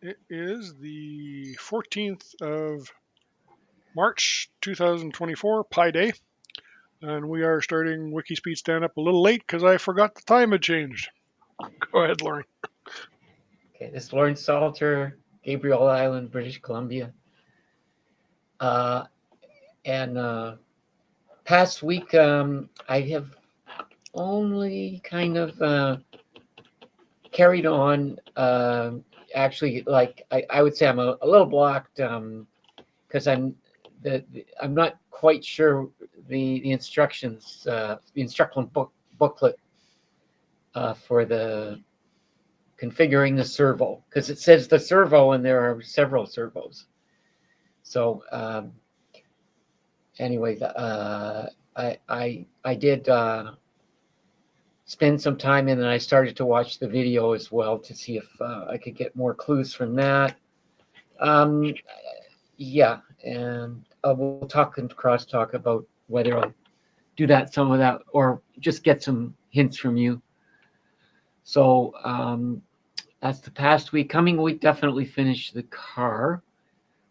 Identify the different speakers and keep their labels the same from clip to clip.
Speaker 1: It is the 14th of March 2024, Pi Day, and we are starting WIKISPEED Stand Up a little late because I forgot the time had changed. Go ahead, Lauren.
Speaker 2: Okay, this is Lawrence Salter, Gabriel Island, British Columbia. Uh, and past week, I have only kind of carried on. Actually, like I would say, I'm a little blocked because I'm not quite sure the instructions, the instruction booklet for the configuring the servo, because it says the servo and there are several servos. So anyway, I did spend some time in, and I started to watch the video as well to see if I could get more clues from that. Um, yeah, and we'll talk and cross talk about whether I'll do that, some of that, or just get some hints from you. So that's the past week. Coming week, definitely finish the car.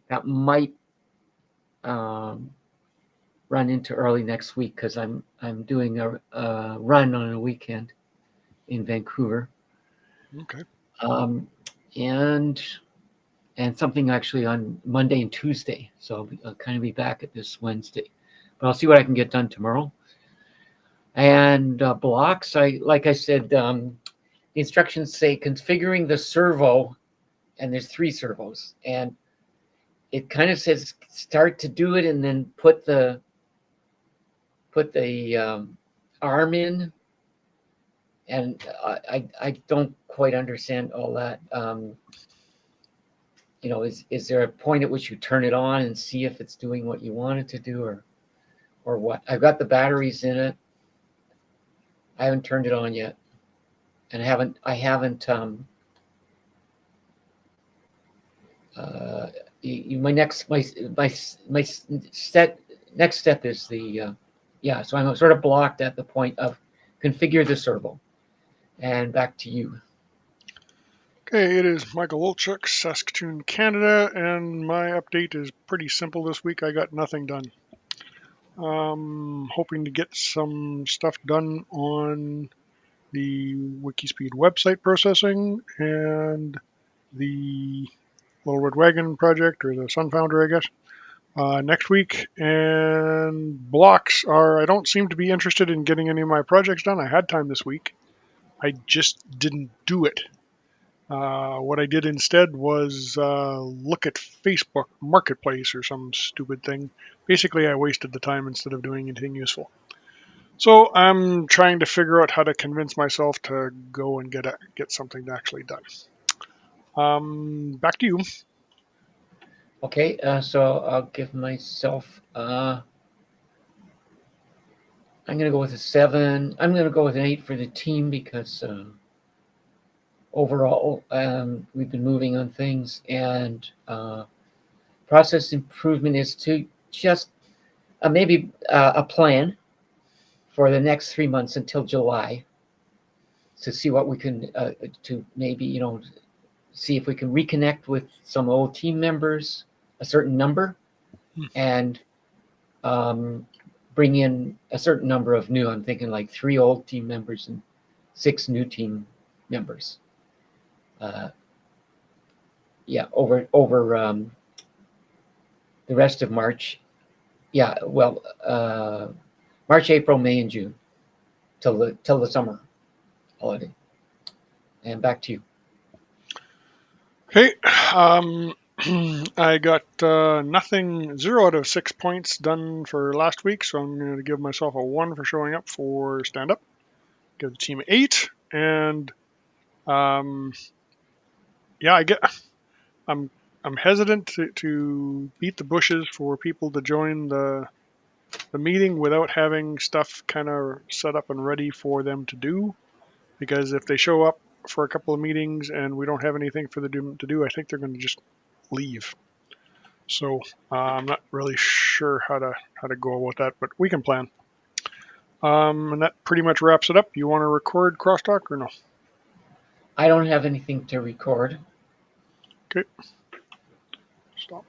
Speaker 2: That might um, run into early next week because I'm doing a run on a weekend in Vancouver,
Speaker 1: Okay.
Speaker 2: um, and and something actually on Monday and Tuesday. So I'll kind of be back at this Wednesday, but I'll see what I can get done tomorrow. And blocks, like I said, the instructions say configuring the servo, and there's 3 servos, and it kind of says start to do it, and then put the arm in, and I don't quite understand all that. Is there a point at which you turn it on and see if it's doing what you want it to do, or what? I've got the batteries in it. I haven't turned it on yet, and I haven't. Uh, my next my step next step is the yeah. So I'm sort of blocked at the point of configure the servo, and back to you.
Speaker 1: Okay, it is Michael Wolchuk, Saskatoon, Canada, and my update is pretty simple this week. I got nothing done. Hoping to get some stuff done on the WikiSpeed website processing and the Little Red Wagon project, or the Sunfounder, I guess, next week. And blocks are, I don't seem to be interested in getting any of my projects done. I had time this week. I just didn't do it. What I did instead was look at Facebook Marketplace or some stupid thing. Basically, I wasted the time instead of doing anything useful. So I'm trying to figure out how to convince myself to go and get something actually done. Back to you.
Speaker 2: Okay, so I'll give myself. I'm gonna go with a 7. I'm gonna go with an 8 for the team because overall we've been moving on things, and process improvement is to just maybe a plan for the next 3 months until July to see what we can to maybe see if we can reconnect with some old team members, a certain number, and um, bring in a certain number of new. I'm thinking like 3 old team members and 6 new team members. Uh, yeah, over the rest of March. Yeah, well, March, April, May, and June till the summer holiday. And back to you.
Speaker 1: Okay. I got nothing, 0 out of 6 points done for last week, so I'm going to give myself a 1 for showing up for stand up. Give the team 8, and um, yeah, I'm I'm hesitant to beat the bushes for people to join the meeting without having stuff kind of set up and ready for them to do. Because if they show up for a couple of meetings and we don't have anything for them to do, I think they're going to just leave. So I'm not really sure how to go about that, but we can plan. And that pretty much wraps it up. You want to record crosstalk or no?
Speaker 2: I don't have anything to record.
Speaker 1: Okay. Stop.